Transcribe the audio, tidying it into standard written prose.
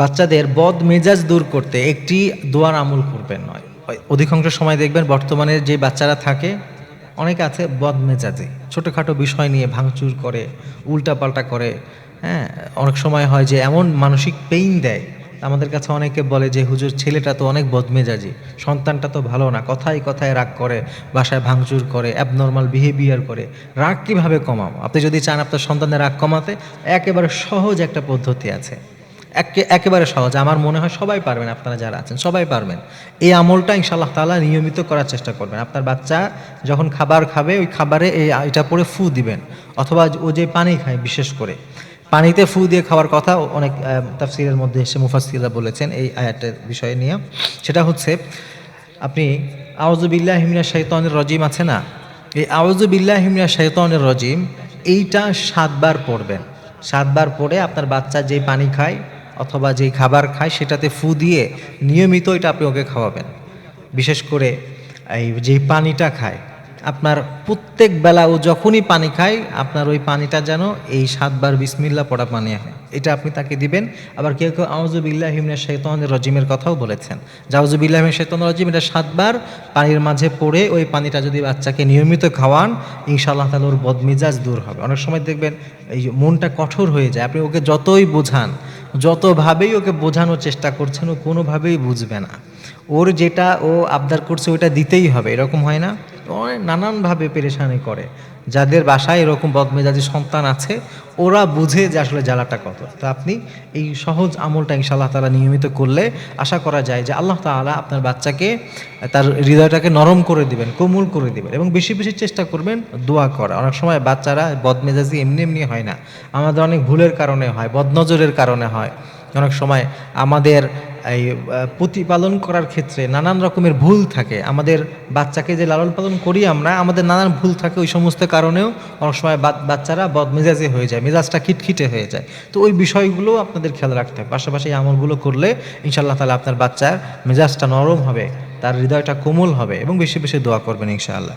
বাচ্চাদের বদ মেজাজ দূর করতে একটি দোয়ার আমল করবেন নয়। অধিকাংশ সময় দেখবেন বর্তমানে যে বাচ্চারা থাকে অনেকে আছে বদ মেজাজে, ছোটোখাটো বিষয় নিয়ে ভাঙচুর করে, উল্টাপাল্টা করে। হ্যাঁ, অনেক সময় হয় যে এমন মানসিক পেইন দেয়, আমাদের কাছে অনেকে বলে যে হুজুর ছেলেটা তো অনেক বদমেজাজি, সন্তানটা তো ভালো না, কথায় কথায় রাগ করে, বাসায় ভাঙচুর করে, অ্যাবনর্মাল বিহেভিয়ার করে। রাগ কীভাবে কমাবো? আপনি যদি চান আপনার সন্তানের রাগ কমাতে, একেবারে সহজ একটা পদ্ধতি আছে। একেবারে সহজ, আমার মনে হয় সবাই পারবেন, আপনারা যারা আছেন সবাই পারবেন। এই আমলটা ইনশাআল্লাহ তাআলা নিয়মিত করার চেষ্টা করবেন। আপনার বাচ্চা যখন খাবার খাবে ওই খাবারে এটা পরে ফু দিবেন, অথবা ও যে পানি খায় বিশেষ করে পানিতে ফু দিয়ে খাওয়ার কথা অনেক তাফসীরের মধ্যে এসে মুফাসসিররা বলেছেন এই আয়াতের বিষয় নিয়ে। সেটা হচ্ছে আপনি আউযু বিল্লাহি মিনাশ শাইতানির রাজিম আছে না, এই আউযু বিল্লাহি মিনাশ শাইতানির রাজিম এইটা 7 বার পড়বেন। 7 বার পড়ে আপনার বাচ্চা যেই পানি খায় অথবা যেই খাবার খায় সেটাতে ফু দিয়ে নিয়মিত এটা আপনি ওকে খাওয়াবেন। বিশেষ করে এই যেই পানিটা খায়, আপনার প্রত্যেক বেলা ও যখনই পানি খায় আপনার ওই পানিটা যেন এই 7 বার বিসমিল্লাহ পড়া পানি হয়, এটা আপনি তাকে দিবেন। আবার কেউ কেউ আউযু বিল্লাহি মিনাশ শাইতানির রাজিমের কথাও বলেছেন, যে আউযু বিল্লাহি মিনাশ শাইতানির রাজিম এটা 7 বার পানির মাঝে পড়ে ওই পানিটা যদি বাচ্চাকে নিয়মিত খাওয়ান, ইনশাআল্লাহ তাআলা ওর বদমেজাজ দূর হবে। অনেক সময় দেখবেন এই মনটা কঠোর হয়ে যায়, আপনি ওকে যতই বোঝান, যতভাবেই ওকে বোঝানোর চেষ্টা করছেন ও কোনোভাবেই বুঝবে না। ওর যেটা ও আবদার করছে ওইটা দিতেই হবে, এরকম হয় না? ও নানানভাবে পেরেশানি করে। যাদের বাসায় এরকম বদমেজাজি সন্তান আছে ওরা বুঝে যে আসলে জ্বালাটা কত। তো আপনি এই সহজ আমলটা ইনশাআল্লাহ তাআলা নিয়মিত করলে আশা করা যায় যে আল্লাহ তাআলা আপনার বাচ্চাকে তার হৃদয়টাকে নরম করে দিবেন, কোমল করে দিবেন, এবং বেশি বেশি চেষ্টা করবেন দোয়া করা। অনেক সময় বাচ্চারা বদমেজাজি এমনি এমনি হয় না, আমাদের অনেক ভুলের কারণে হয়, বদনজরের কারণে হয়। অনেক সময় আমাদের এই প্রতিপালন করার ক্ষেত্রে নানান রকমের ভুল থাকে, আমাদের বাচ্চাকে যে লালন পালন করি আমরা, আমাদের নানান ভুল থাকে, ওই সমস্ত কারণেও অনেক সময় বাচ্চারা বদমেজাজি হয়ে যায়, মেজাজটা খিটখিটে হয়ে যায়। তো ওই বিষয়গুলো আপনাদের খেয়াল রাখতে হবে। পাশাপাশি এই আমলগুলো করলে ইনশাআল্লাহ তাআলা আপনার বাচ্চার মেজাজটা নরম হবে, তার হৃদয়টা কোমল হবে, এবং বেশি বেশি দোয়া করবেন ইনশাআল্লাহ।